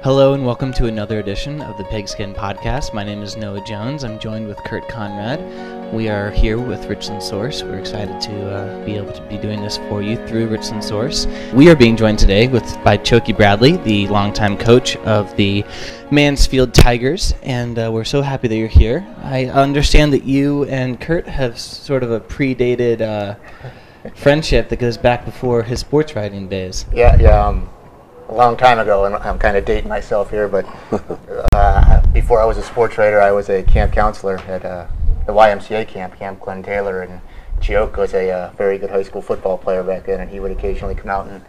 Hello and welcome to another edition of the Pigskin podcast. My name is Noah Jones. I'm joined with Kurt Conrad. We are here with Richland Source. We're excited to be able to be doing this for you through Richland Source. We are being joined today by Chioke Bradley, the longtime coach of the Mansfield Tigers, and we're so happy that you're here. I understand that you and Kurt have sort of a predated friendship that goes back before his sports writing days. Yeah. A long time ago, and I'm kind of dating myself here, but before I was a sports writer, I was a camp counselor at the YMCA Camp Glenn Taylor, and Chioke was a very good high school football player back then, and he would occasionally come out and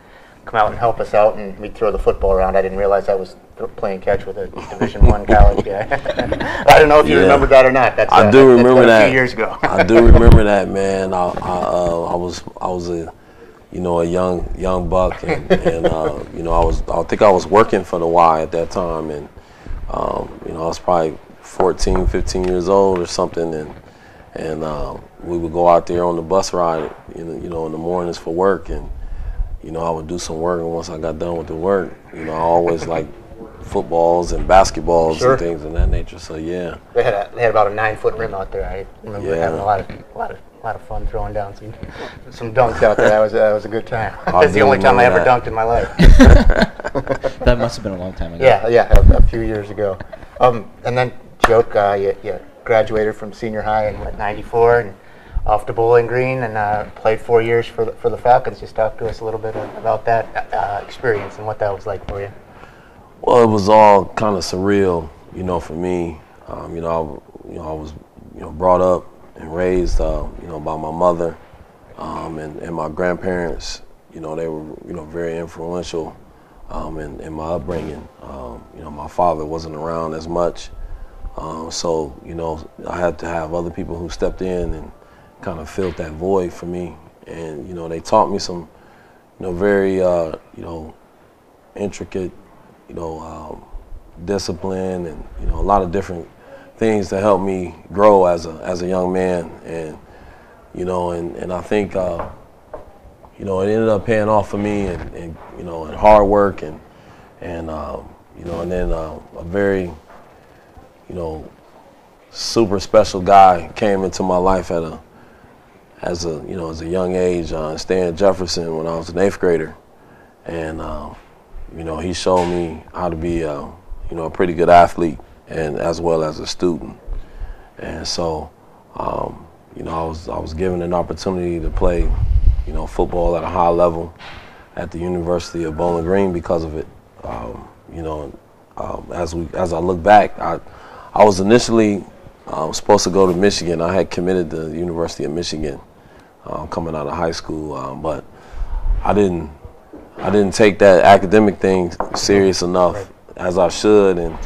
help us out, and we'd throw the football around. I didn't realize I was playing catch with a Division I college guy. I don't know if you remember that or not. I do remember that. A few years ago. I do remember that, man. I was a young buck, and I think I was working for the Y at that time, and I was probably 14, 15 years old or something, and we would go out there on the bus ride, in the mornings for work, and I would do some work, and once I got done with the work, I always liked footballs and basketballs Sure. and things of that nature. So yeah, they had about a 9-foot rim out there. I remember having a lot of fun throwing down some dunks out there. That was a good time. That's the only time I ever dunked in my life. That must have been a long time ago. Yeah, a few years ago. And then Chioke, you graduated from senior high in '94 and off to Bowling Green, and played 4 years for the Falcons. Just talk to us a little bit about that experience and what that was like for you. Well, it was all kind of surreal, for me. I was brought up and raised, by my mother and my grandparents. They were, very influential in my upbringing. My father wasn't around as much, so I had to have other people who stepped in and kind of filled that void for me. And they taught me some, very intricate, discipline and a lot of different things to help me grow as a young man, and and I think it ended up paying off for me, and hard work and then a very super special guy came into my life as a young age, Stan Jefferson, when I was an 8th grader, and he showed me how to be a pretty good athlete, and as well as a student. And so I was given an opportunity to play football at a high level at the University of Bowling Green because of it. As I look back, I was initially supposed to go to Michigan. I had committed to the University of Michigan coming out of high school, but I didn't take that academic thing serious enough as I should, and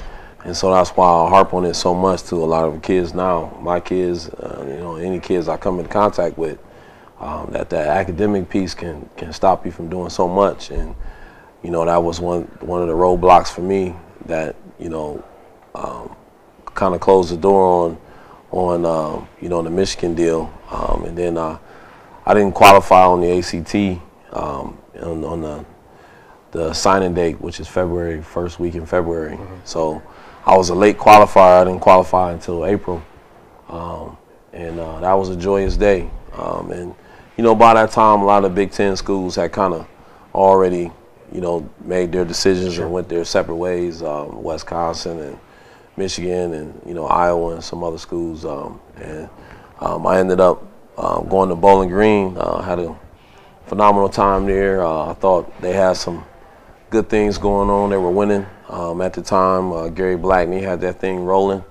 so that's why I harp on it so much to a lot of kids now. My kids, any kids I come in contact with, that academic piece can stop you from doing so much, and that was one of the roadblocks for me that kind of closed the door on the Michigan deal, and then I didn't qualify on the ACT on the signing date, which is February, first week in February. Mm-hmm. So I was a late qualifier. I didn't qualify until April, and that was a joyous day. And by that time, a lot of Big Ten schools had kind of already made their decisions Sure. and went their separate ways. Wisconsin and Michigan and Iowa and some other schools, and I ended up going to Bowling Green. Had a phenomenal time there. I thought they had some good things going on. They were winning at the time. Gary Blackney had that thing rolling,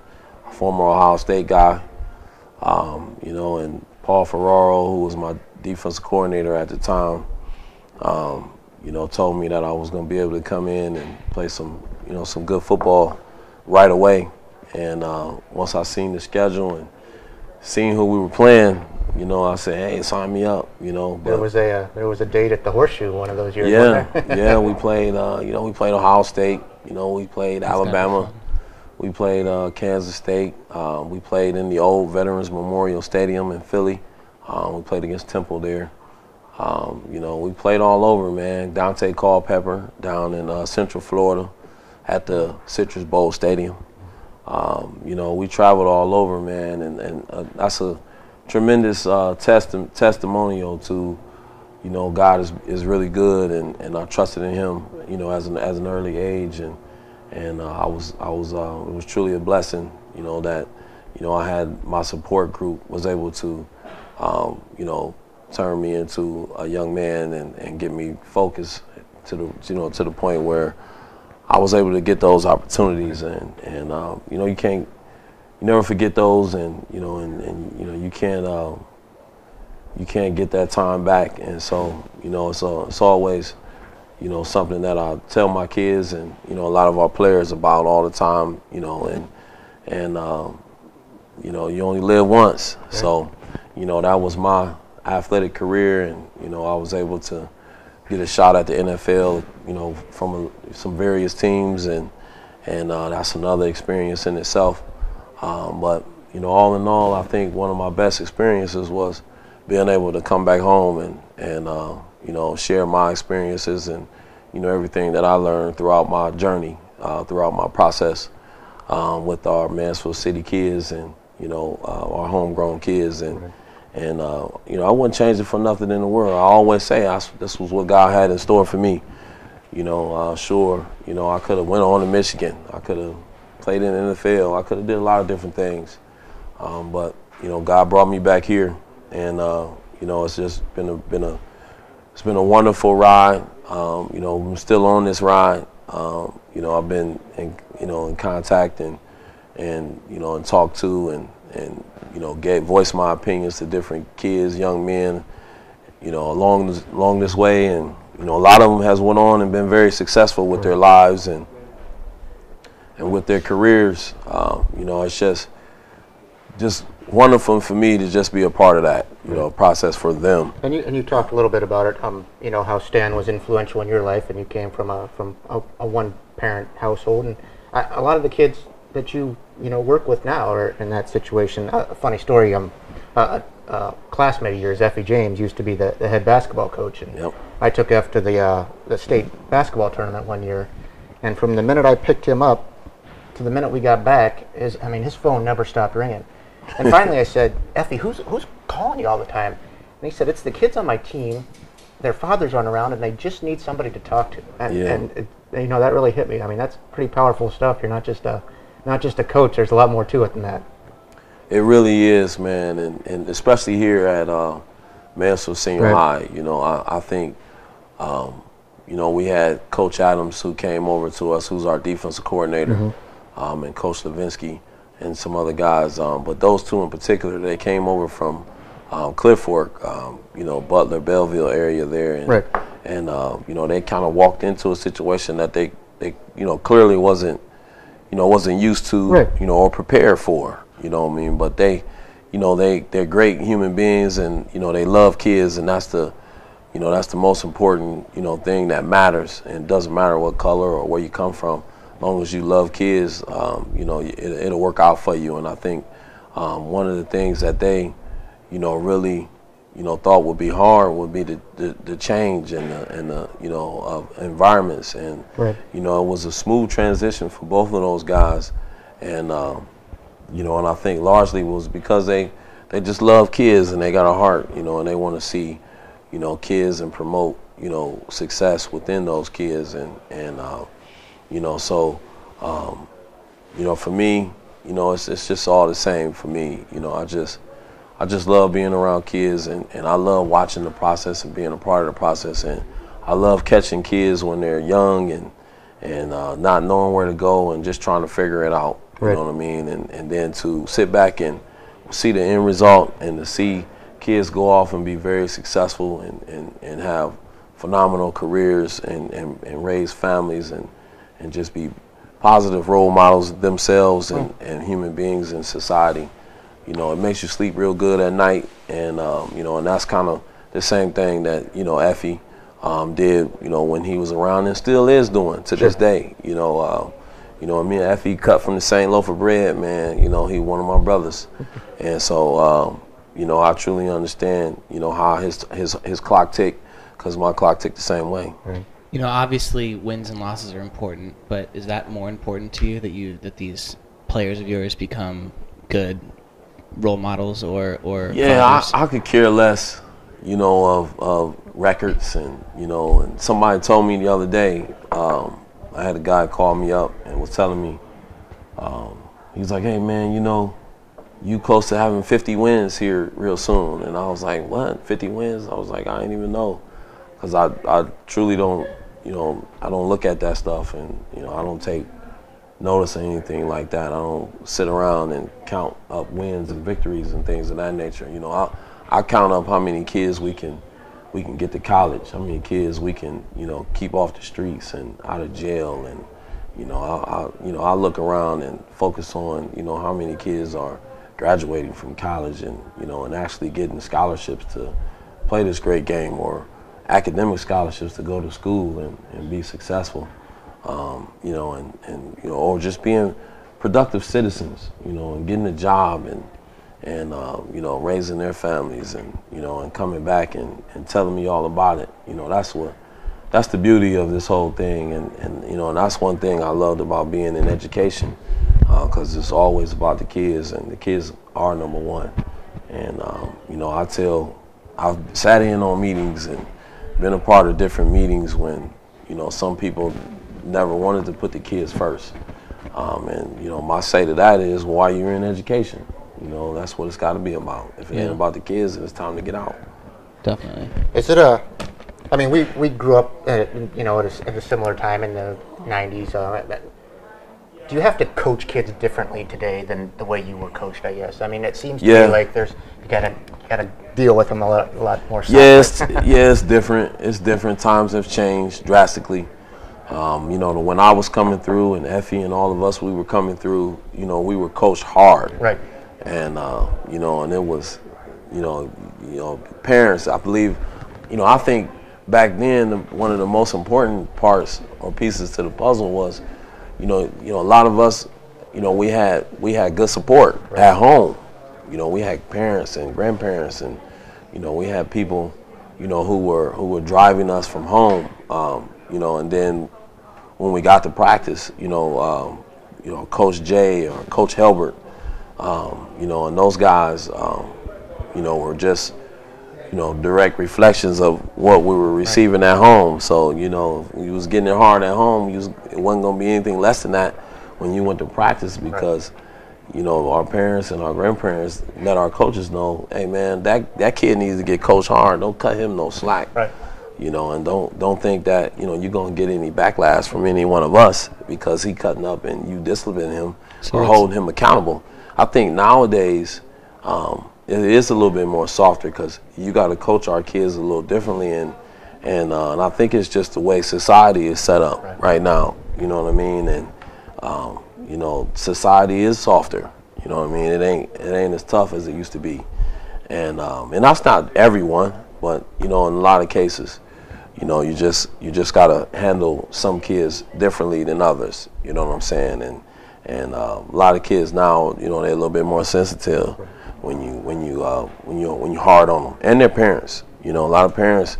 a former Ohio State guy, and Paul Ferraro, who was my defensive coordinator at the time, told me that I was going to be able to come in and play some good football right away. And once I seen the schedule and seen who we were playing, I said, "Hey, sign me up." But there was a date at the Horseshoe one of those years. Yeah, we played. We played Ohio State. We played Alabama. We played Kansas State. We played in the old Veterans Memorial Stadium in Philly. We played against Temple there. We played all over, man. Dante Culpepper down in Central Florida at the Citrus Bowl Stadium. You know, we traveled all over, man, and that's a tremendous testimonial to, you know, God is really good, and I trusted in Him, you know, as an early age, and it was truly a blessing, you know, that, you know, I had my support group was able to, you know, turn me into a young man and get me focused to the point where I was able to get those opportunities, and you know, you never forget those, and you know, and you know, you can't get that time back, and so, you know, it's always, you know, something that I tell my kids and, you know, a lot of our players about all the time, you know, and you know, you only live once, so, you know, that was my athletic career, and, you know, I was able to get a shot at the NFL, you know, from some various teams, and that's another experience in itself. But, you know, all in all, I think one of my best experiences was being able to come back home and you know, share my experiences and, you know, everything that I learned throughout my journey, throughout my process with our Mansfield City kids and, you know, our homegrown kids, and you know, I wouldn't change it for nothing in the world. I always say this was what God had in store for me. You know, sure, you know, I could have went on to Michigan. I could have played in the NFL. I could have did a lot of different things. But, you know, God brought me back here, and you know, it's just been a wonderful ride. You know, I'm still on this ride. You know, I've been in contact and you know, and talked to and you know, voiced my opinions to different kids, young men, you know, along this way, and you know, a lot of them has went on and been very successful with their lives and with their careers. You know, it's just wonderful for me to just be a part of that, you know, process for them. And you talked a little bit about it. You know, how Stan was influential in your life, and you came from a one-parent household, and a lot of the kids that you know work with now are in that situation. A funny story. A classmate of yours, Effie James, used to be the head basketball coach, and I took Eff to the state basketball tournament one year, and from the minute I picked him up to the minute we got back, his phone never stopped ringing. And finally I said, Effie, who's calling you all the time? And he said, it's the kids on my team. Their fathers run around, and they just need somebody to talk to. And you know, that really hit me. I mean, that's pretty powerful stuff. You're not just a coach. There's a lot more to it than that. It really is, man, and especially here at Mansfield Senior High. You know, I think, you know, we had Coach Adams who came over to us, who's our defensive coordinator, and Coach Levinsky and some other guys. But those two in particular, they came over from Cliff Fork, you know, Butler, Belleville area there, and you know, they kind of walked into a situation that they you know, clearly wasn't used to, you know, or prepared for, you know what I mean? But they, you know, they're great human beings, and, you know, they love kids, and that's the most important, you know, thing that matters. And it doesn't matter what color or where you come from, as long as you love kids, you know, it'll work out for you. And I think one of the things that they, you know, really, you know, thought would be hard would be the change and the you know, of environments, and you know, it was a smooth transition for both of those guys, and you know, and I think largely was because they just love kids, and they got a heart, you know, and they want to see, you know, kids and promote, you know, success within those kids, and you know, so you know, for me, you know, it's just all the same for me, you know. I just love being around kids, and I love watching the process and being a part of the process, and I love catching kids when they're young and not knowing where to go and just trying to figure it out, you know what I mean, and then to sit back and see the end result, and to see kids go off and be very successful and have phenomenal careers and raise families and just be positive role models themselves and human beings in society. You know, it makes you sleep real good at night, and you know, and that's kind of the same thing that, you know, Effie did, you know, when he was around, and still is doing to this day. You know, me and Effie cut from the same loaf of bread, man. You know, he one of my brothers, and so you know, I truly understand, you know, how his clock ticked, because my clock ticked the same way. You know, obviously wins and losses are important, but is that more important to you that these players of yours become good role models or yeah, fathers? I could care less, you know, of records, and you know, and somebody told me the other day, I had a guy call me up and was telling me, he's like, hey man, you know, you close to having 50 wins here real soon. And I was like, what, 50 wins? I was like, I didn't even know, because I truly don't, you know, I don't look at that stuff, and you know, I don't take notice of anything like that. I don't sit around and count up wins and victories and things of that nature. You know, I count up how many kids we can get to college, how many kids we can, you know, keep off the streets and out of jail, and you know, I look around and focus on, you know, how many kids are graduating from college and, you know, and actually getting scholarships to play this great game, or academic scholarships to go to school and be successful. You know, and you know, or just being productive citizens, you know, and getting a job and you know, raising their families, and you know, and coming back and telling me all about it. You know, that's the beauty of this whole thing, and you know, and that's one thing I loved about being in education, because it's always about the kids, and the kids are number one. And you know, I've sat in on meetings and been a part of different meetings when, you know, some people never wanted to put the kids first. And, you know, my say to that is, why you're in education. You know, that's what it's got to be about. If it ain't about the kids, then it's time to get out. Definitely. Is it I mean, we grew up, you know, at a similar time in the 90s. Do you have to coach kids differently today than the way you were coached, I guess? I mean, it seems to me like you gotta deal with them a lot more. Yes, it's different. It's different. Times have changed drastically. You know, when I was coming through, and Effie and all of us, we were coming through, you know, we were coached hard. Right. And, you know, and it was, you know, parents, I believe, you know, I think back then, one of the most important parts or pieces to the puzzle was, you know, a lot of us, you know, we had good support at home. You know, we had parents and grandparents, and, you know, we had people, you know, who were driving us from home. You know, and then when we got to practice, you know, Coach Jay or Coach Helbert, you know, and those guys, you know, were just, you know, direct reflections of what we were receiving at home. So, you know, if you was getting it hard at home, it wasn't going to be anything less than that when you went to practice, because, you know, our parents and our grandparents let our coaches know, hey man, that kid needs to get coached hard. Don't cut him no slack. Right. You know, and don't think that, you know, you're going to get any backlash from any one of us because he cutting up and you disciplining him or holding him accountable. I think nowadays it is a little bit more softer, because you got to coach our kids a little differently, and I think it's just the way society is set up right now. You know what I mean? And you know, society is softer. You know what I mean? It ain't as tough as it used to be, and that's not everyone, but you know, in a lot of cases, you know, you just gotta handle some kids differently than others. You know what I'm saying? And a lot of kids now, you know, they're a little bit more sensitive when you hard on them, and their parents. You know, a lot of parents,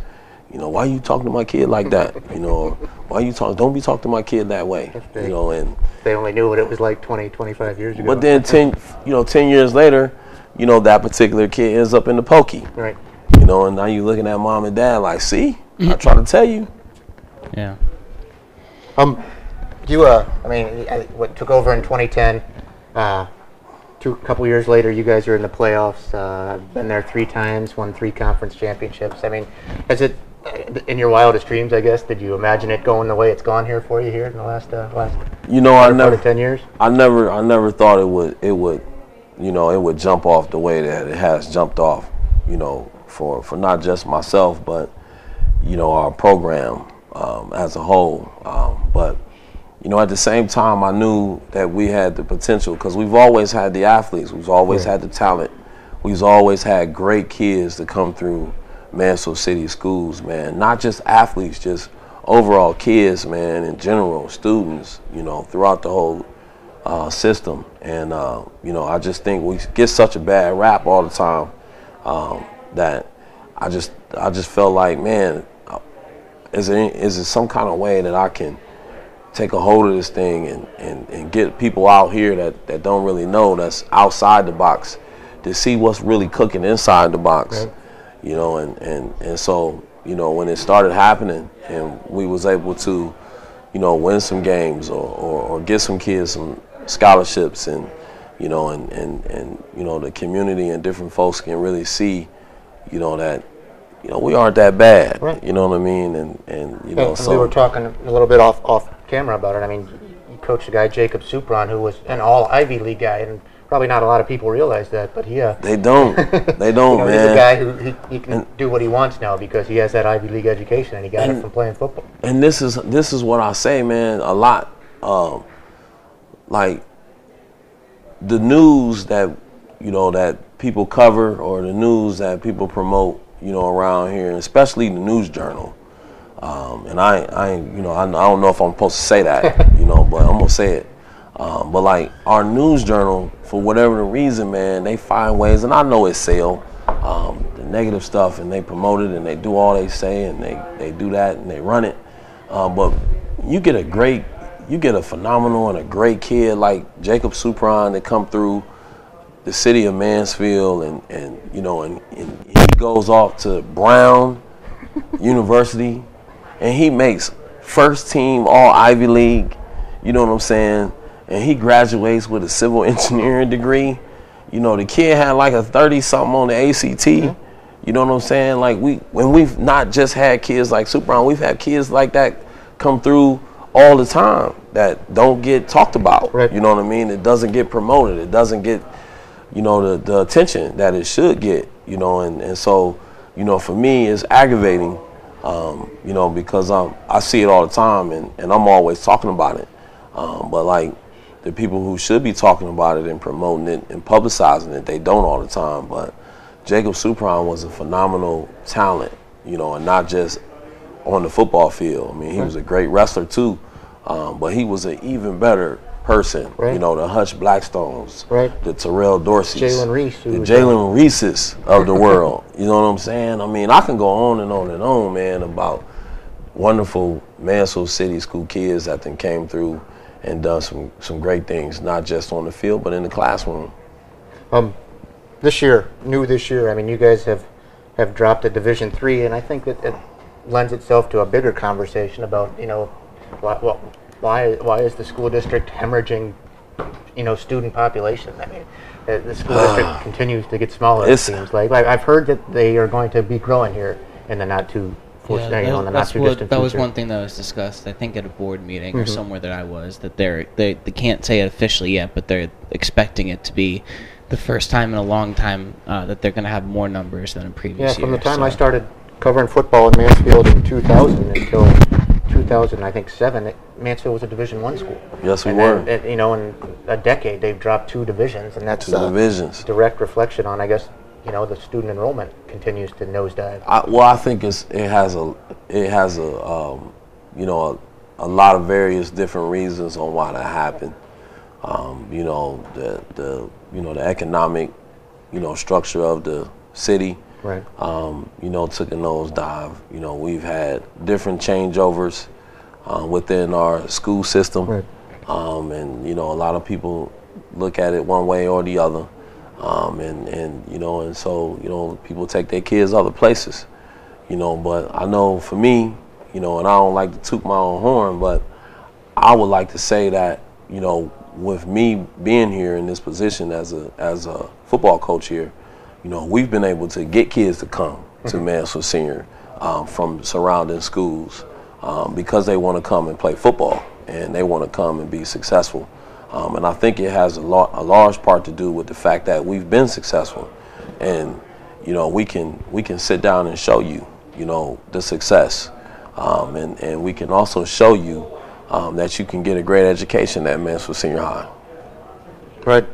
you know, why are you talking to my kid like that? You know, why you don't be talking to my kid that way. You know, and they only knew what it was like 20, 25 years ago. But then 10 years later, you know, that particular kid ends up in the pokey. Right. You know, and now you're looking at mom and dad like, see, I try to tell you. Yeah. I mean, what took over in 2010, a couple years later, you guys are in the playoffs. I've been there 3 times, won 3 conference championships. I mean, has it, in your wildest dreams, I guess, did you imagine it going the way it's gone here for you here in the last you know, I never 10 years? I never thought it would, you know, it would jump off the way that it has jumped off, you know, for not just myself, but, you know, our program as a whole. But, you know, at the same time, I knew that we had the potential, because we've always had the athletes. We've always had the talent. We've always had great kids to come through Mansfield City schools, man. Not just athletes, just overall kids, man, in general, students, you know, throughout the whole system. And, you know, I just think we get such a bad rap all the time that I just felt like, man, is there some kind of way that I can take a hold of this thing and get people out here that don't really know, that's outside the box, to see what's really cooking inside the box. Right. You know, and so, you know, when it started happening and we was able to, you know, win some games or get some kids some scholarships, and you know, and you know, the community and different folks can really see, you know, that, you know, we aren't that bad. Right. You know what I mean? And you know, so we were talking a little bit off camera about it. I mean, you coached a guy, Jacob Superon, who was an all Ivy League guy, and probably not a lot of people realize that, but he they don't you know, man. He's a guy who he can do what he wants now because he has that Ivy League education, and he got it from playing football. And this is what I say, man, a lot. Like the news that, you know, that people cover, or the news that people promote, you know, around here, especially the News Journal. And I you know, I don't know if I'm supposed to say that, you know, but I'm gonna say it. But like our News Journal, for whatever the reason, man, they find ways, and I know it's sale, the negative stuff, and they promote it and they do all they say, and they do that and they run it. But you get a phenomenal and a great kid like Jacob Superon that come through the city of Mansfield, and you know, and he goes off to Brown University, and he makes first team all Ivy League, you know what I'm saying? And he graduates with a civil engineering degree. You know, the kid had like a 30-something on the ACT. Mm-hmm. You know what I'm saying? Like we've not just had kids like Superon, we've had kids like that come through all the time that don't get talked about. Right. You know what I mean? It doesn't get promoted. It doesn't get, you know, the attention that it should get, you know, and so, you know, for me, it's aggravating, you know, because I see it all the time, and I'm always talking about it. But like the people who should be talking about it and promoting it and publicizing it, they don't all the time. But Jacob Superon was a phenomenal talent, you know, and not just on the football field. I mean, he was a great wrestler too, but he was an even better person. Right. You know, the Hutch Blackstones, right, the Terrell Dorseys, the Jalen Reeses of the world. You know what I'm saying? I mean, I can go on and on and on, man, about wonderful Mansfield City School kids that then came through and done some great things, not just on the field, but in the classroom. This year, I mean, you guys have dropped to Division III, and I think that it lends itself to a bigger conversation about, you know, why is the school district hemorrhaging, you know, student population? I mean, the school district continues to get smaller, it seems like. I've heard that they are going to be growing here in the not too distant future. That was one thing that was discussed, I think, at a board meeting or somewhere that I was, that they can't say it officially yet, but they're expecting it to be the first time in a long time that they're going to have more numbers than in previous years. Yeah, from the time I started covering football in Mansfield in 2000 until 2007, Mansfield was a Division I school. Yes, we were. You know, in a decade, they've dropped 2 divisions, and that's divisions. Direct reflection on, I guess, you know, the student enrollment continues to nosedive. I think it has a you know, a lot of various different reasons on why that happened. You know, the economic, you know, structure of the city. Right. You know, took a nosedive. You know, we've had different changeovers within our school system. Right. And you know, a lot of people look at it one way or the other. And you know, and so, you know, people take their kids other places, you know, but I know for me, you know, and I don't like to toot my own horn, but I would like to say that, you know, with me being here in this position as a football coach here, you know, we've been able to get kids to come to Mansfield Senior from surrounding schools because they want to come and play football and they want to come and be successful. And I think it has a large part to do with the fact that we've been successful, and you know, we can sit down and show you, you know, the success, and we can also show you that you can get a great education at Mansfield Senior High. Right.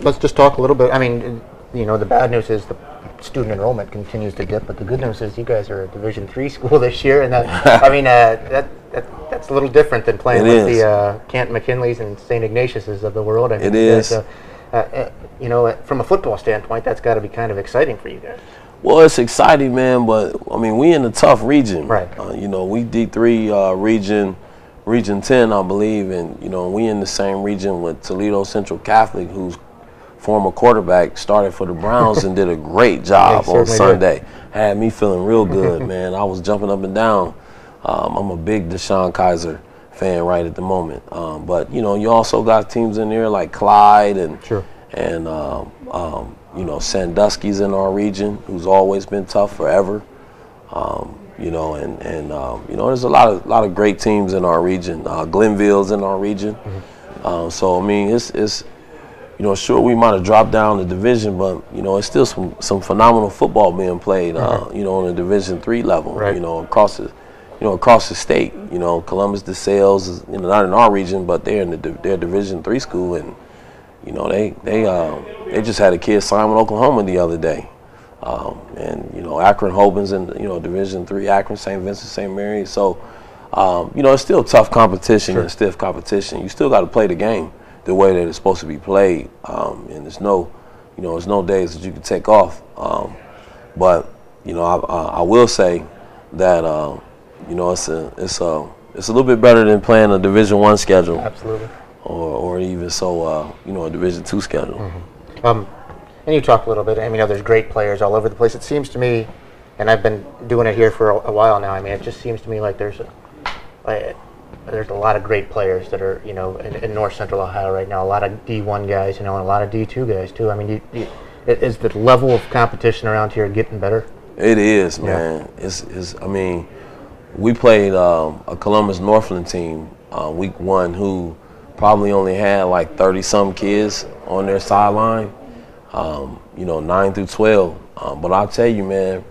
Let's just talk a little bit. I mean, you know, the bad news is the student enrollment continues to dip, but the good news is you guys are a Division III school this year, and that, I mean, that's a little different than playing with the Canton McKinleys and St. Ignatiuses of the world. I mean, it is. You know, from a football standpoint, that's got to be kind of exciting for you guys. Well, it's exciting, man, but I mean, we in a tough region. Right. You know, we D3 region 10, I believe, and you know, we in the same region with Toledo Central Catholic, whose former quarterback started for the Browns and did a great job on Sunday. Had me feeling real good, man. I was jumping up and down. I'm a big Deshaun Kaiser fan right at the moment. But you know, you also got teams in there like Clyde and you know, Sandusky's in our region, who's always been tough forever. You know, and you know, there's a lot of great teams in our region. Glenville's in our region. So I mean, it's you know, sure, we might have dropped down the division, but you know, it's still some phenomenal football being played. You know, on the Division III level. Right. You know, across the state. You know, Columbus DeSales is, you know, not in our region, but they're in their Division III school, and you know, they just had a kid sign with Oklahoma the other day. And you know, Akron Hoban's in, you know, Division III, Akron, St. Vincent, St. Mary. So you know, it's still tough competition and stiff competition. You still got to play the game the way that it's supposed to be played, and there's no days that you can take off. But you know, I will say that you know, it's a little bit better than playing a Division I schedule. Absolutely. Or even so, you know, a Division II schedule. And you talk a little bit. I mean, there's great players all over the place. It seems to me, and I've been doing it here for a while now. I mean, it just seems to me like there's a lot of great players that are, you know, in North Central Ohio right now. A lot of D1 guys, you know, and a lot of D2 guys too. I mean, is the level of competition around here getting better? It is, man. It's. I mean, we played a Columbus Northland team week 1 who probably only had like 30-some kids on their sideline, you know, 9 through 12. But I'll tell you, man,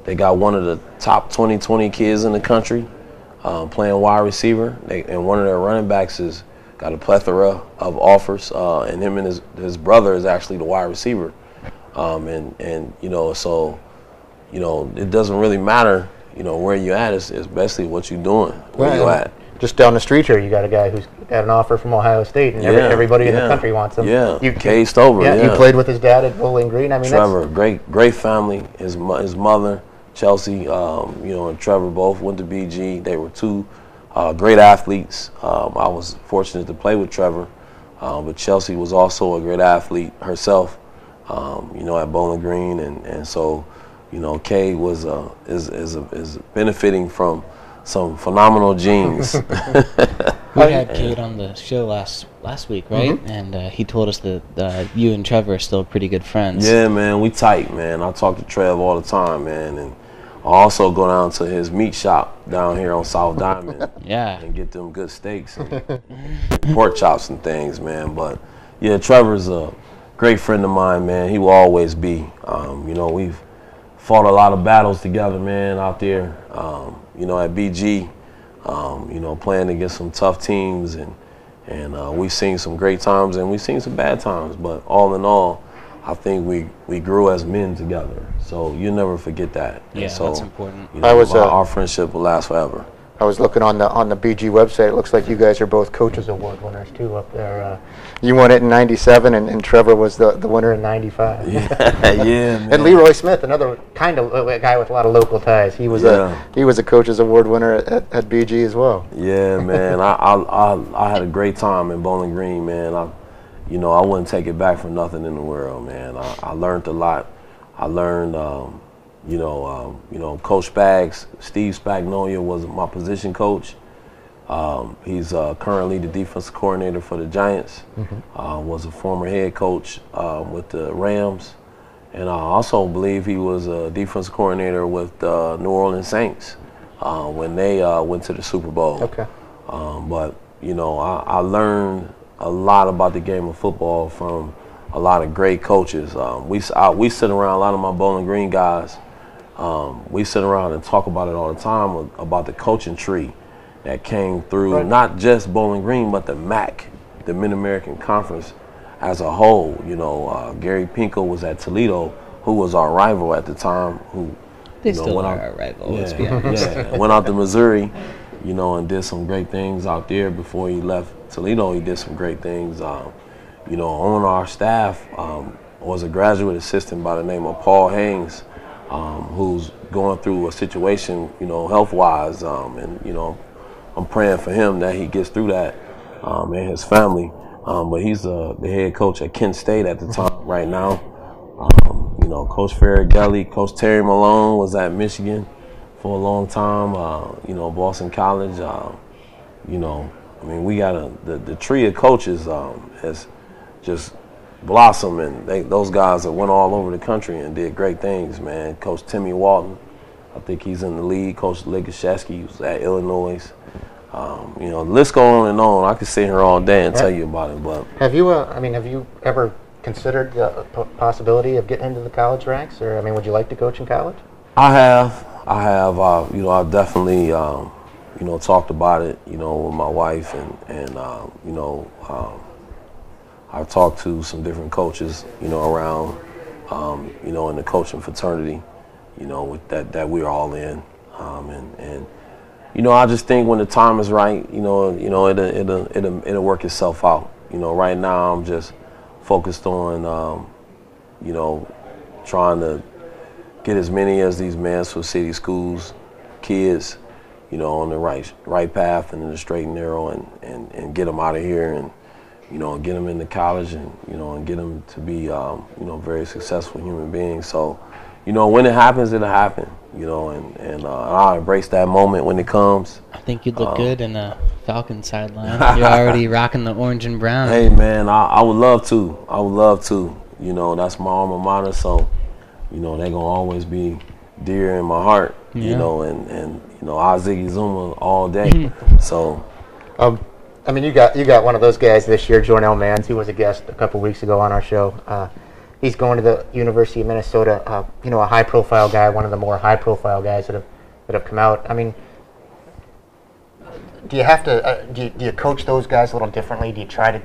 they got one of the top 20 kids in the country playing wide receiver. And one of their running backs has got a plethora of offers, and him and his brother is actually the wide receiver. And you know, so, you know, it doesn't really matter, you know, where you at. It's basically what you're doing, where you at. Just down the street here, you got a guy who's got an offer from Ohio State, and everybody in the country wants him. Yeah, you cased over. You played with his dad at Bowling Green. I mean, Trevor, great family. His mother, Chelsea, you know, and Trevor both went to BG. They were two great athletes. I was fortunate to play with Trevor, but Chelsea was also a great athlete herself. You know, at Bowling Green, and so, you know, Kay was is benefiting from some phenomenal genes. We had Kate on the show last week, right? And he told us that you and Trevor are still pretty good friends. Yeah, man, we tight, man. I talk to Trev all the time, man, and I also go down to his meat shop down here on South Diamond. And get them good steaks and pork chops and things, man. But yeah, Trevor's a great friend of mine, man. He will always be. You know, we've fought a lot of battles together, man, out there. You know, at BG, you know, playing against some tough teams, and we've seen some great times and we've seen some bad times. But all in all, I think we grew as men together. So you never forget that. Yeah, so, that's important. You know, our friendship will last forever. I was looking on the BG website. It looks like you guys are both Coaches Award winners too up there. You won it in '97, and Trevor was the winner in '95. Yeah, yeah. Man. And Leroy Smith, another kind of a guy with a lot of local ties. He was a Coaches Award winner at BG as well. Yeah, man. I had a great time in Bowling Green, man. You know, I wouldn't take it back for nothing in the world, man. I learned a lot. I learned. You know, Coach Spags, Steve Spagnolia was my position coach. He's currently the defensive coordinator for the Giants. Was a former head coach with the Rams, and I also believe he was a defensive coordinator with the New Orleans Saints when they went to the Super Bowl. Okay. But you know, I learned a lot about the game of football from a lot of great coaches. We sit around, a lot of my Bowling Green guys. We sit around and talk about it all the time, about the coaching tree that came through, not just Bowling Green, but the MAC, the Mid-American Conference as a whole. You know, Gary Pinko was at Toledo, who was our rival at the time. They still are our rival, let's be honest. Yeah, went out to Missouri, you know, and did some great things out there. Before he left Toledo, he did some great things. You know, on our staff was a graduate assistant by the name of Paul Haynes, who's going through a situation, health-wise, and I'm praying for him that he gets through that, and his family. But he's the head coach at Kent State at the time right now. Coach Farragelli, Coach Terry Malone was at Michigan for a long time. Boston College. We got the tree of coaches has just blossomed, and those guys that went all over the country and did great things, man. Coach Timmy Walton, I think he's in the league. Coach Legashevsky was at Illinois. The list go on and on. I could sit here all day and tell you about it. But have you ever considered the possibility of getting into the college ranks, or would you like to coach in college? I have. I've definitely talked about it, with my wife, and I've talked to some different coaches, around, in the coaching fraternity, with that we're all in, I just think when the time is right, it'll work itself out. Right now I'm just focused on, trying to get as many as these Mansfield City Schools kids, on the right path and in the straight and narrow, and get them out of here, and get them into college, and get them to be very successful human beings. So when it happens, it'll happen, and I'll embrace that moment when it comes. I think you'd look good in a Falcon sideline. You're already rocking the orange and brown. Hey man, I would love to. That's my alma mater, so they're gonna always be dear in my heart. Yeah. And I Ziggy Zuma all day. So you got one of those guys this year, Jornell Mans, who was a guest a couple weeks ago on our show. He's going to the University of Minnesota. A high-profile guy, one of the more high-profile guys that have come out. Do you have to? Do you coach those guys a little differently? Do you try to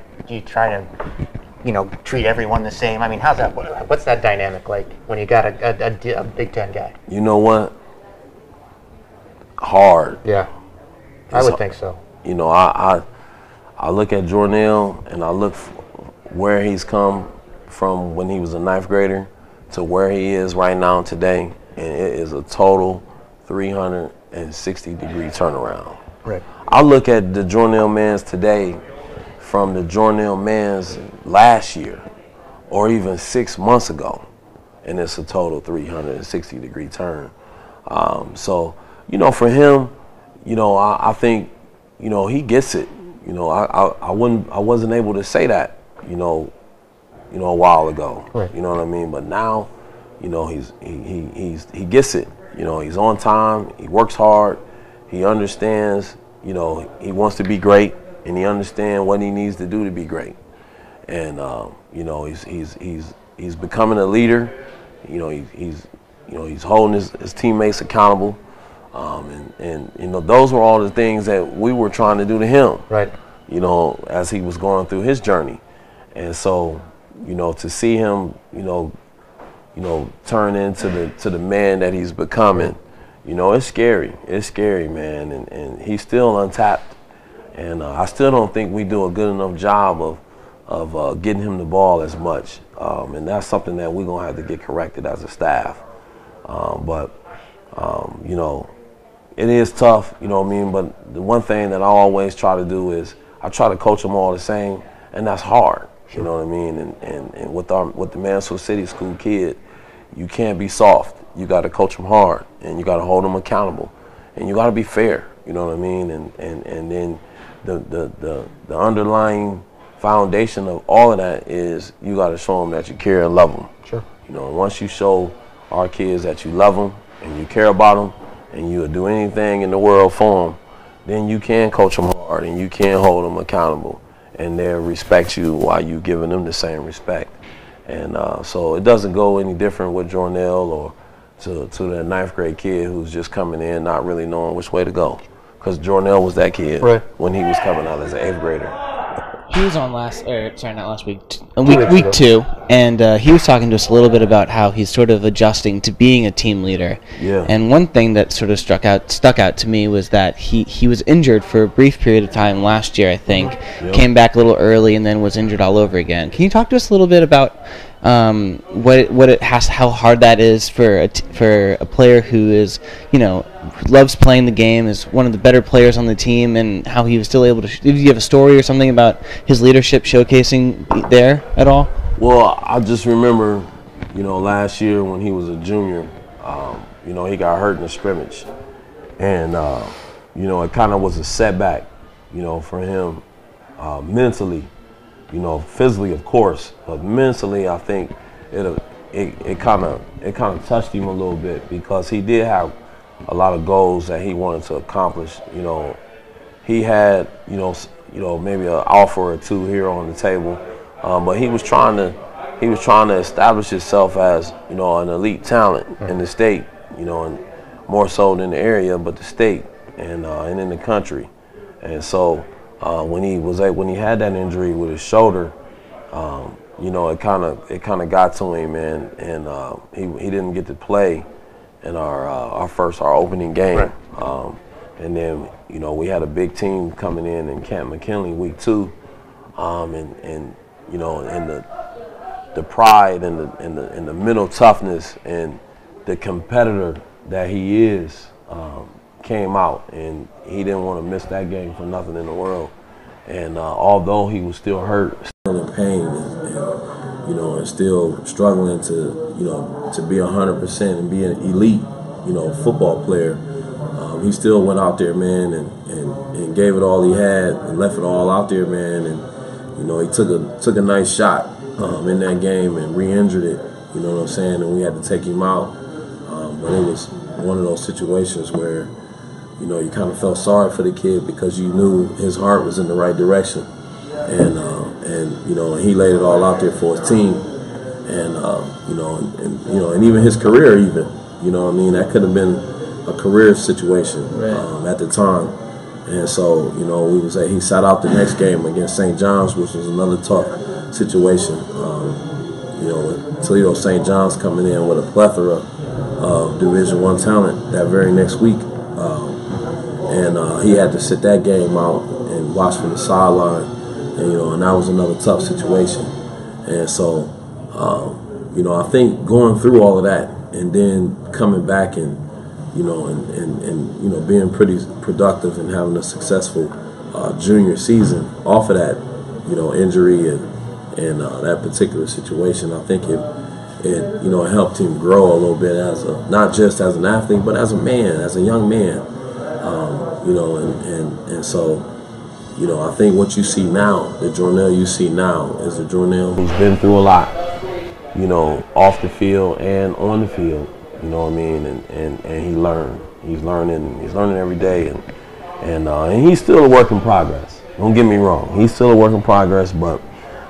treat everyone the same? How's that? What's that dynamic like when you got a Big Ten guy? You know what? Hard. Yeah, I would think so. I look at Jornell, and I look where he's come from when he was a ninth grader to where he is right now today, and it is a total 360-degree turnaround. Right. I look at the Jornell Mans today from the Jornell Mans last year or even 6 months ago, and it's a total 360-degree turn. So for him, I think he gets it. I wasn't able to say that a while ago. Right. You know what I mean? But now, he gets it. He's on time. He works hard. He understands. He wants to be great, and he understands what he needs to do to be great. And he's becoming a leader. He's holding his teammates accountable. And those were all the things that we were trying to do to him. Right. As he was going through his journey. And so, to see him, turn into the man that he's becoming, it's scary. It's scary, man. And he's still untapped. And I still don't think we do a good enough job of getting him the ball as much. And that's something that we're going to have to get corrected as a staff. But it is tough, But the one thing that I always try to do is I try to coach them all the same, and that's hard. Sure. You know what I mean? And with the Mansfield City School kid, you can't be soft. You got to coach them hard, and you got to hold them accountable, and you got to be fair. You know what I mean? And then the underlying foundation of all of that is you got to show them that you care and love them. Sure. And once you show our kids that you love them and you care about them and you'll do anything in the world for them, then you can coach them hard and you can hold them accountable, and they'll respect you while you giving them the same respect. And so it doesn't go any different with Jornell or to the ninth grade kid who's just coming in not really knowing which way to go, because Jornell was that kid when he was coming out as an 8th grader. He was on week 2. And he was talking to us a little bit about how he's sort of adjusting to being a team leader. Yeah. And one thing that sort of stuck out to me was that he was injured for a brief period of time last year, I think. Yep. Came back a little early and then was injured all over again. Can you talk to us a little bit about how hard that is for a player who is, loves playing the game, is one of the better players on the team, and how he was still able to? Did you have a story or something about his leadership showcasing there at all? Well, I just remember, last year when he was a junior, he got hurt in a scrimmage, and it kind of was a setback, for him mentally. Physically, of course, but mentally, I think it kind of touched him a little bit, because he did have a lot of goals that he wanted to accomplish. He had maybe an offer or two here on the table, but he was trying to establish himself as an elite talent in the state, and more so than the area, but the state and in the country, and so. When he had that injury with his shoulder, it kind of got to him, and he didn't get to play in our opening game, right. And then we had a big team coming in Camp McKinley week 2, and the pride and the mental toughness and the competitor that he is. Came out, and he didn't want to miss that game for nothing in the world. And although he was still hurt, still in pain, and still struggling to be 100% and be an elite, football player, he still went out there, man, and gave it all he had and left it all out there, man. And he took a nice shot in that game and re-injured it. You know what I'm saying? And we had to take him out. But it was one of those situations where. You kind of felt sorry for the kid, because you knew his heart was in the right direction, and he laid it all out there for his team, and and even his career, that could have been a career situation, right. At the time, and so he sat out the next game against St. John's, which was another tough situation. With Toledo St. John's coming in with a plethora of Division I talent that very next week. And he had to sit that game out and watch from the sideline, and that was another tough situation. And so, I think going through all of that and then coming back and being pretty productive and having a successful junior season off of that, injury and that particular situation, I think it helped him grow a little bit not just as an athlete, but as a man, as a young man. And so, I think what you see now, the Jornell you see now, is the Jornell who's been through a lot, off the field and on the field, you know what I mean, and he learned. He's learning every day, and he's still a work in progress. Don't get me wrong, he's still a work in progress, but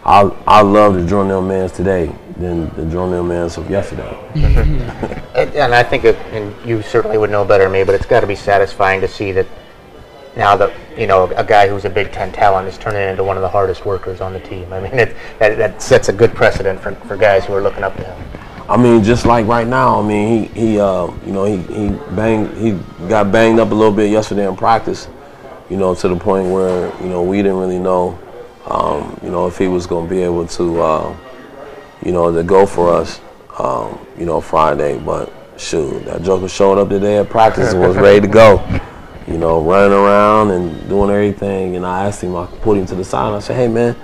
I love the Jornell Mans today than the Jornell Mans of yesterday. And I think, and you certainly would know better than me, but it's got to be satisfying to see that now that a guy who's a Big Ten talent is turning into one of the hardest workers on the team. I mean, that sets a good precedent for guys who are looking up to him. I mean, just like right now. I mean, he got banged up a little bit yesterday in practice. To the point where we didn't really know, if he was going to be able to, to go for us, Friday. But shoot, that joker showed up today at practice and was ready to go. Running around and doing everything. And I asked him, I pulled him to the side and I said, "Hey man,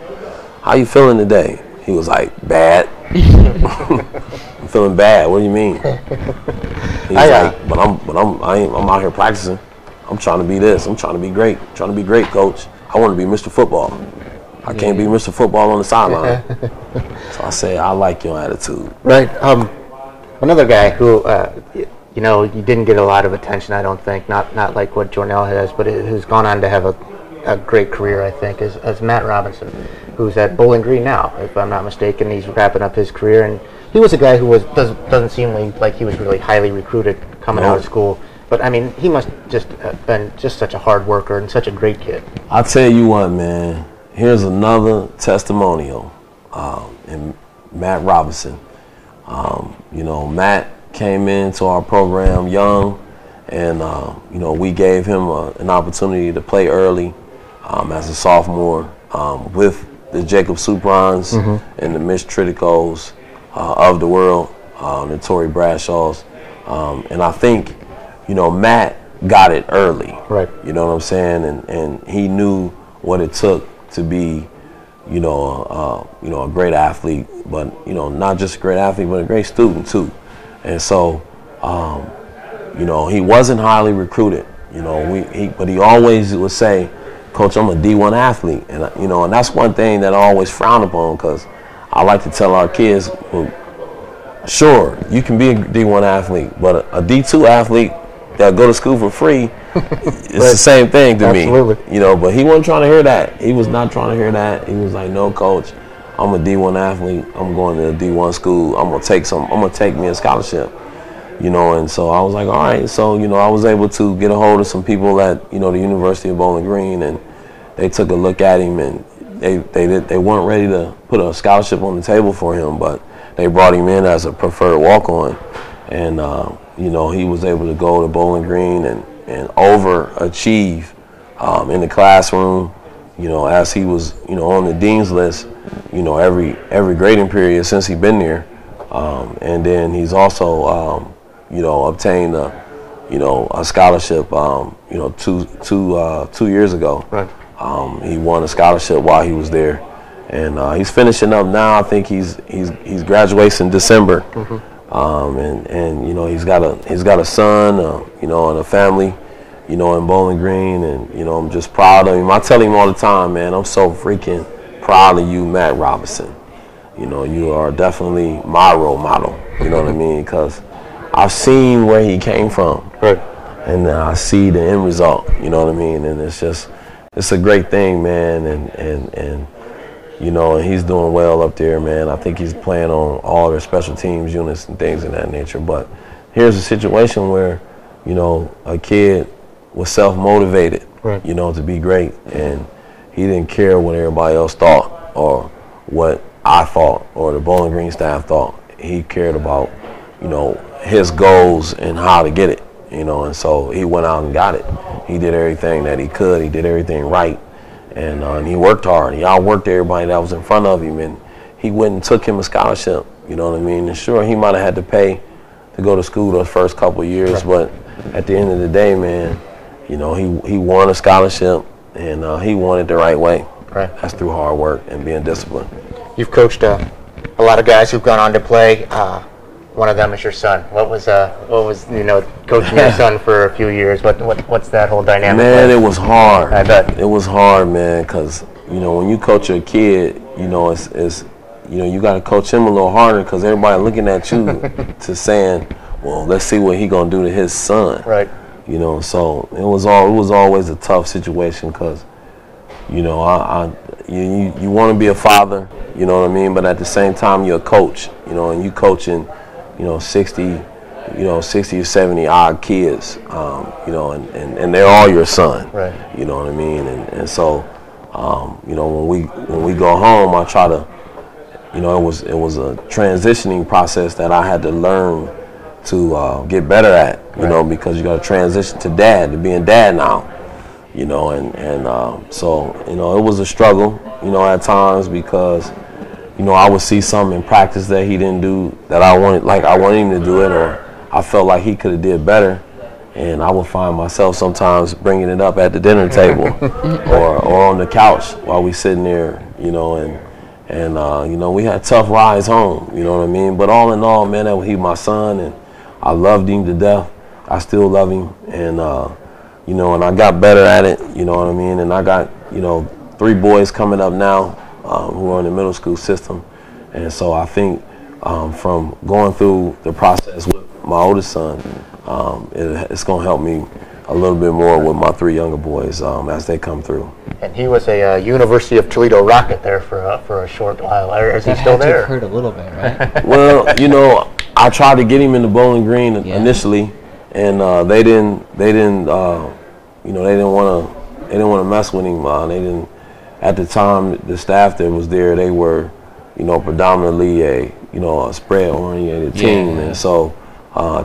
how you feeling today?" He was like, "Bad." "I'm feeling bad. What do you mean?" He's like, "But I'm out here practicing. I'm trying to be this. I'm trying to be great. I'm trying to be great, coach. I want to be Mr. Football. I can't be Mr. Football on the sideline." So I said, "I like your attitude." Right. Another guy who you didn't get a lot of attention, I don't think, not like what Jornell has, but who's gone on to have a great career, I think, is Matt Robinson, who's at Bowling Green now, if I'm not mistaken. He's wrapping up his career, and he was a guy who doesn't seem like he was really highly recruited coming out of school. But I mean, he must just been just such a hard worker and such a great kid. I'll tell you what, man. Here's another testimonial, and Matt Robinson. You know, Matt came into our program young, and you know, we gave him an opportunity to play early as a sophomore with the Jacob Superons and the Mitch Triticos of the world, the Tory Bradshaws, and I think, you know, Matt got it early. Right. You know what I'm saying? And he knew what it took to be, you know, a great athlete, but, you know, not just a great athlete, but a great student too. And so, you know, he wasn't highly recruited, you know, but he always would say, Coach, I'm a D1 athlete. And, you know, and that's one thing that I always frown upon, because I like to tell our kids, well, sure, you can be a D1 athlete, but a D2 athlete that go to school for free, it's the same thing to me. You know, but he wasn't trying to hear that. He was not trying to hear that. He was like, no, Coach, I'm a D1 athlete. I'm going to a D1 school. I'm gonna take me a scholarship. You know, and so I was like, all right. So, you know, I was able to get a hold of some people at, you know, the University of Bowling Green, and they took a look at him, and they weren't ready to put a scholarship on the table for him, but they brought him in as a preferred walk-on, and you know, he was able to go to Bowling Green and overachieve in the classroom. You know, as he was, you know, on the dean's list, you know, every grading period since he's been there, and then he's also you know, obtained a scholarship, you know, two years ago. Right. He won a scholarship while he was there, and he's finishing up now. I think he's graduates in December, and you know, he's got a son, you know, and a family, you know, in Bowling Green, and you know, I'm just proud of him. I tell him all the time, man, I'm so freaking proud of you, Matt Robinson. You know, you are definitely my role model. You know what I mean? Because I've seen where he came from, right, and I see the end result. You know what I mean? And it's a great thing, man. And you know, and he's doing well up there, man. I think he's playing on all their special teams units and things of that nature. But here's a situation where, you know, a kid was self-motivated, right, you know, to be great, and he didn't care what everybody else thought or what I thought or the Bowling Green staff thought. He cared about, you know, his goals and how to get it, you know, and so he went out and got it. He did everything that he could. He did everything right, and he worked hard. He outworked everybody that was in front of him, and he went and took him a scholarship, you know what I mean? And sure, he might have had to pay to go to school those first couple of years, but at the end of the day, man, you know, he won a scholarship, and he won it the right way. Right. That's through hard work and being disciplined. You've coached a lot of guys who've gone on to play. One of them is your son. What was you know, coaching your son for a few years? What's that whole dynamic? Man, like? It was hard. I bet. It was hard, man, because, you know, when you coach a kid, you know, it's you know, you got to coach him a little harder, because everybody looking at you to saying, well, let's see what he gonna do to his son. Right. You know, so it was always a tough situation, because, you know, you want to be a father, you know what I mean, but at the same time you're a coach, you know, and you coaching, you know, 60 or 70 odd kids, you know, and they're all your son. Right. You know what I mean? And so, you know, when we go home, I try to, you know, it was a transitioning process that I had to learn to get better at, you know, because you got to transition to being dad now, you know, and so, you know, it was a struggle, you know, at times, because, you know, I would see something in practice that he didn't do that I wanted him to do it, or I felt like he could have did better, and I would find myself sometimes bringing it up at the dinner table or on the couch while we sitting there, you know, and you know, we had tough rides home, you know what I mean? But all in all, man, he was my son, and I loved him to death. I still love him, and you know, and I got better at it, you know what I mean? And I got, you know, 3 boys coming up now who are in the middle school system, and so I think from going through the process with my oldest son, it's going to help me a little bit more with my 3 younger boys as they come through. And he was a University of Toledo Rocket there for a short while. Is he still there? Hurt a little bit, right? Well, you know, I tried to get him into Bowling Green initially, and they didn't you know, they didn't want to mess with him. They didn't. At the time, the staff that was there, they were, predominantly a spread-oriented team, and so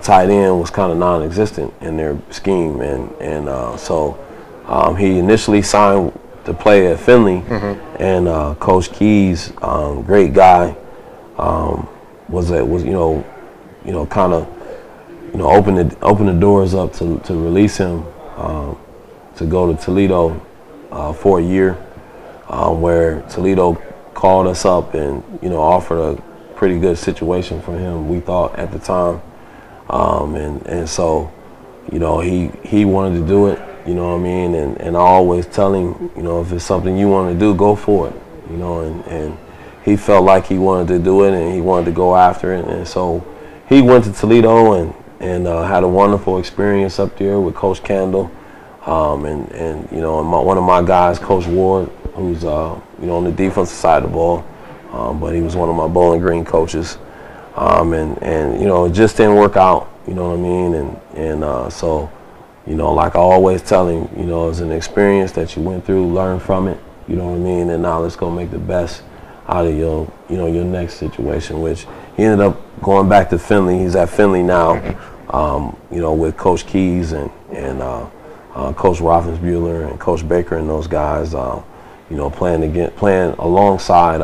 tight end was kind of non-existent in their scheme, and so he initially signed to play at Finley, and Coach Keys, great guy, was kind of open the doors up to release him to go to Toledo for a year, where Toledo called us up and offered a pretty good situation for him, we thought at the time, and so he wanted to do it, and I always tell him, if it's something you want to do, go for it, and he felt like he wanted to do it and he wanted to go after it, and so he went to Toledo and had a wonderful experience up there with Coach Kendall, and one of my guys, Coach Ward, who's on the defensive side of the ball, but he was one of my Bowling Green coaches, and it just didn't work out, so like I always tell him, it's an experience that you went through, learn from it, and now let's go make the best out of your next situation, which he ended up going back to Finley. He's at Finley now, with Coach Keys and Coach Roethlisberger and Coach Baker and those guys, playing alongside,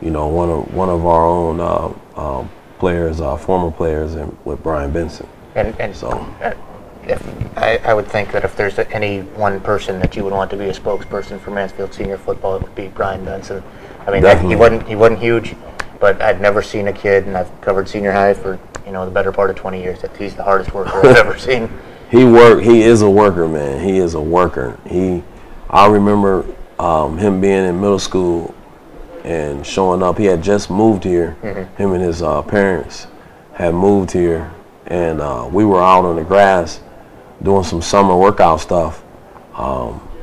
one of our own players, former players, and with Bryan Benson. And so, I would think that if there's any one person that you would want to be a spokesperson for Mansfield senior football, it would be Bryan Benson. I mean, he wasn't huge, but I've never seen a kid, and I've covered senior high for the better part of 20 years, that he's the hardest worker I've ever seen. He is a worker, man. He is a worker. I remember him being in middle school and showing up. He had just moved here. Him and his parents had moved here, and we were out on the grass doing some summer workout stuff.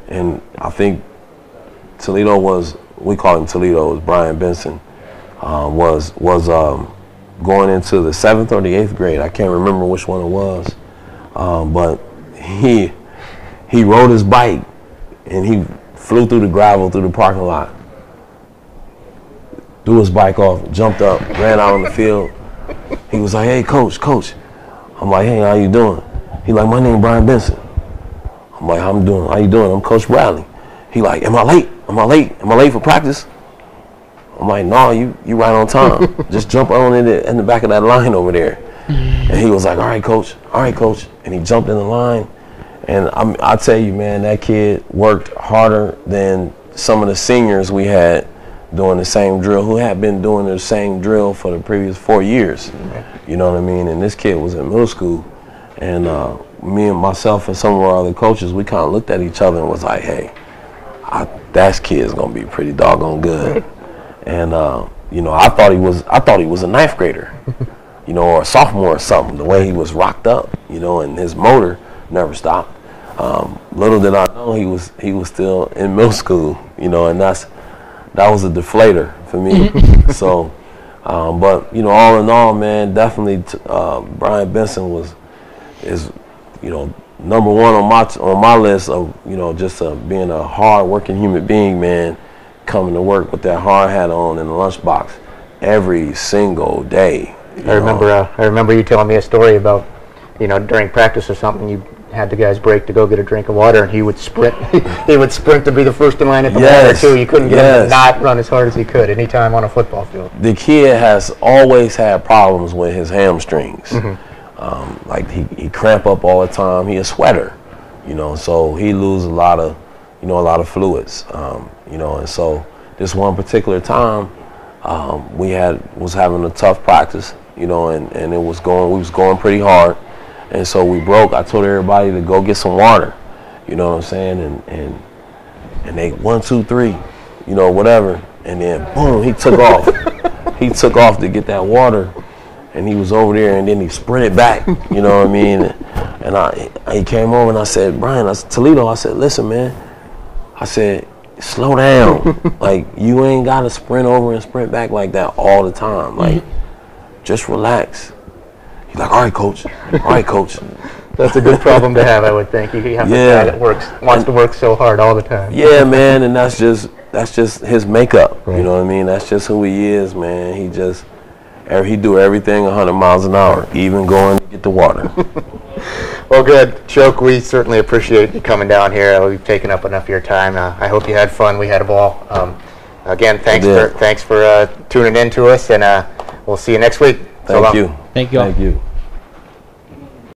And I think Toledo we call him Toledo, it was Bryan Benson, was going into the 7th or the 8th grade. I can't remember which one it was. But he rode his bike and he flew through the gravel through the parking lot, threw his bike off, jumped up, ran out on the field. He was like, "Hey, coach." I'm like, "Hey, how you doing?" He like, "My name Bryan Benson." I'm like, "How you doing? I'm Coach Bradley." He like, "Am I late? Am I late for practice?" I'm like, "No, you right on time. Just jump on in the back of that line over there." And he was like, all right, coach. And he jumped in the line. And I tell you, man, that kid worked harder than some of the seniors we had doing the same drill, who had been doing the same drill for the previous 4 years. You know what I mean? And this kid was in middle school. And me and myself and some of our other coaches, we kind of looked at each other and was like, hey, that kid's going to be pretty doggone good. And, I thought he was a 9th grader. Or a sophomore or something, the way he was rocked up, and his motor never stopped. Little did I know he was still in middle school, and that was a deflator for me. So, but all in all, man, definitely Bryan Benson is number one on my list of just being a hard working human being, man, coming to work with that hard hat on in the lunchbox every single day. I remember you telling me a story about, during practice or something, you had the guys break to go get a drink of water, and he would sprint. He would sprint to be the first in line at the water too. You couldn't get him to not run as hard as he could anytime on a football field. The kid has always had problems with his hamstrings. Like he cramp up all the time. He a sweater, so he lose a lot of fluids. And so this one particular time, we was having a tough practice. And we was going pretty hard, and so we broke. I told everybody to go get some water, what I'm saying, and they 1, 2, 3, whatever, and then boom, he took off. He took off to get that water, and he was over there, and then he sprinted back, what I mean, and he came over and I said, Bryan, Toledo, I said, listen, man, I said, slow down, like you ain't gotta sprint over and sprint back like that all the time, like. Just relax. He's like, all right, coach. That's a good problem to have, I would think. You have a guy that wants to work so hard all the time. Yeah, man, and that's just, that's just his makeup. Right. You know what I mean? That's just who he is, man. He do everything 100 miles an hour, even going to get the water. Well, good. Chioke, we certainly appreciate you coming down here. We've taken up enough of your time. I hope you had fun. We had a ball. Again, thanks for tuning in to us, and we'll see you next week. So long. Thank you. Thank you all. Thank you.